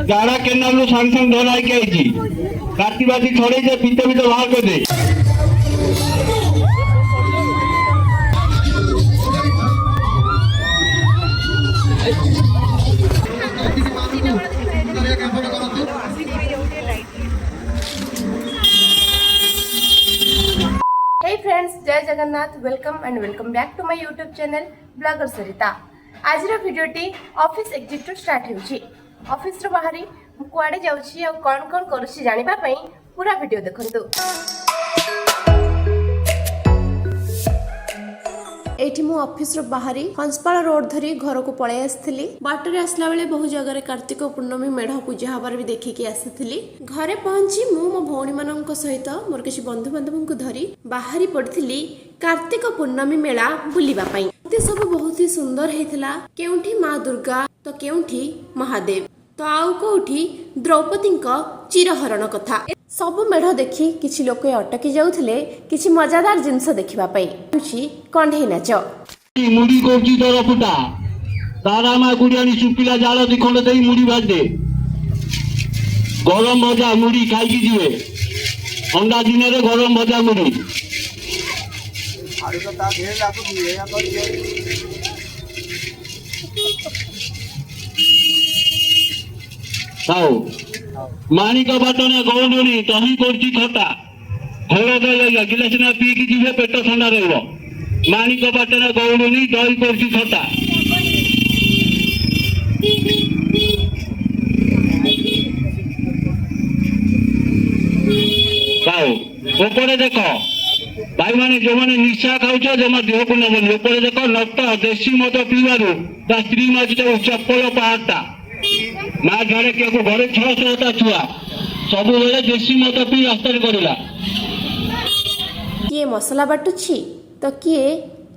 गाड़ा केनाल सांग सांग धरा के आई काटी बाटी छोड़े जे पीते पीते बाहर कर दे। Hey friends, Jai Jagannath. Welcome and welcome back to my YouTube channel blogger Sarita. आज भिडियोटी ऑफिस एग्जिट स्टार्ट होउची। ऑफिस रो बाहरी कुआडे जाउची और कौन कौन करूची जानिबा पई पूरा वीडियो देखंतु। एठी मु ऑफिस रो बाहरी हंसपाल रोड धरी घर को पळे आसथिली। बाटरे आसला बेले बहु जगह कार्तिक पूर्णमी मेढ पूजा हबार भी देखिकी आसथिली। घरे पहुंची मु मो भौणी मानक सहित मोर किछि बंधु बांधव को धरी बाहरी पड़थिली कार्तिक पूर्णमी मेला बुलिबा पई। ते सब बहुत ही सुंदर हेथिला। केउठी मां दुर्गा तो केउठी महादेव तो आउ कोठी द्रौपदींको चिरहरण कथा। सब मेढ़ देखी किछि लोक अटकी जाउथिले किछि मजादार जिंस देखिबा पई। होछि कंढे नाच मुड़ी कोची तोर फुटा तारा मा गुड़ियानी सुपिला जाल दिखंड देई मुड़ी भाज दे। गरम भजा मुड़ी खाई की जीवे ठंडा दिन रे गरम भजा मुड़ी आरे तो ता ढेर लागु दिए या कर खाओ माणिक बाटने गौंडुनी तही करची खटा हलद गिलास ना पी की जीवे पेट ठंडा रहबो। माणिक बाटने गौंडुनी दही करची खटा खाओ। ऊपर देख भाई माने जो माने निशा खाउछ जमा देह को नबनी। ऊपर देख नट देसी मद पीवारू ता स्त्री माजी चप्पल पहाड़ता माँ झाड़े के घरे 600टा छुआ सब बेले देसी मद पी रास्ता करला। किए मसला बाटुछि तो किए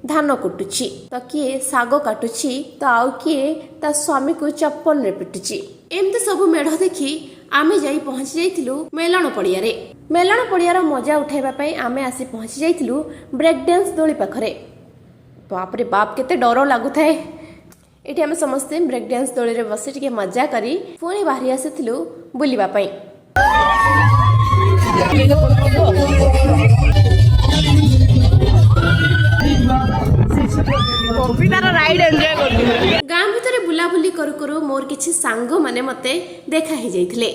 धान कुटुछि तो किए साग काटुछि तो आउ किए ता स्वामी को चप्पल रे पिटुछि। एमते सब मेढ़ देखी आमे जाई पहुंची जाइथिलु मेलण पड़िया रे। मेलण पड़ियार मजा उठाइबा पई आमे आसी पहुंची जाइथिलु ब्रेक डांस दोली पाखरे। बाप रे बाप केते डर लागुथाए। एठी आमे समस्ते ब्रेक डांस दोली रे बसी टिके मजा करी पुणी बाहरी आसीथिलु बुलिबा पई। गाँ भितर बुलाबुली करू करू मोर किछि सांग माने मते देखा ही जाइथिले।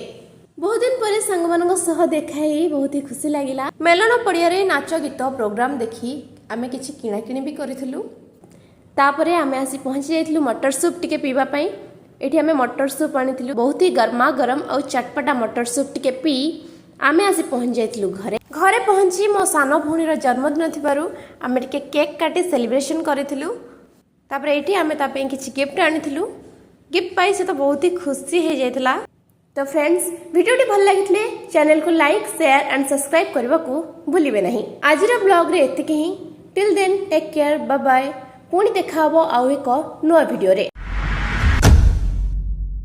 बहुत दिन पर सांग मानक सह देखा ही बहुत ही खुशी लागिला। मेलण पड़िया रे नाच गीत प्रोग्राम देखी आमे किछि किणा किणी भी करिथिलु। तापरे आमे आसी पहुंची जाइथिलु मटर सूप टिके पीबा पई। एठी आमे मटर सूप आनिथिलु बहुत ही गरमा गरम और चटपटा मटर सूप टिके पी आमे आसी पहुंच जाइथिलु घरे। घरे पहुंची मो सानो भौणीर जन्मदिन थिबारु आमे टिके केक काटी सेलिब्रेशन करिथिलु। तापरे एठी आमे ता पे किछि गिफ्ट आनिथिलु। गिफ्ट पाई से तो बहुत ही खुशी हे जाइतला। तो फ्रेंड्स, वीडियोटी भल लागितले चैनल को लाइक शेयर एंड सब्सक्राइब करबा को भूलिबे नहीं। आजिर ब्लॉग रे एतिके ही। Till then take care, bye bye. पुणी देखा हबो आउ एक नया वीडियो रे।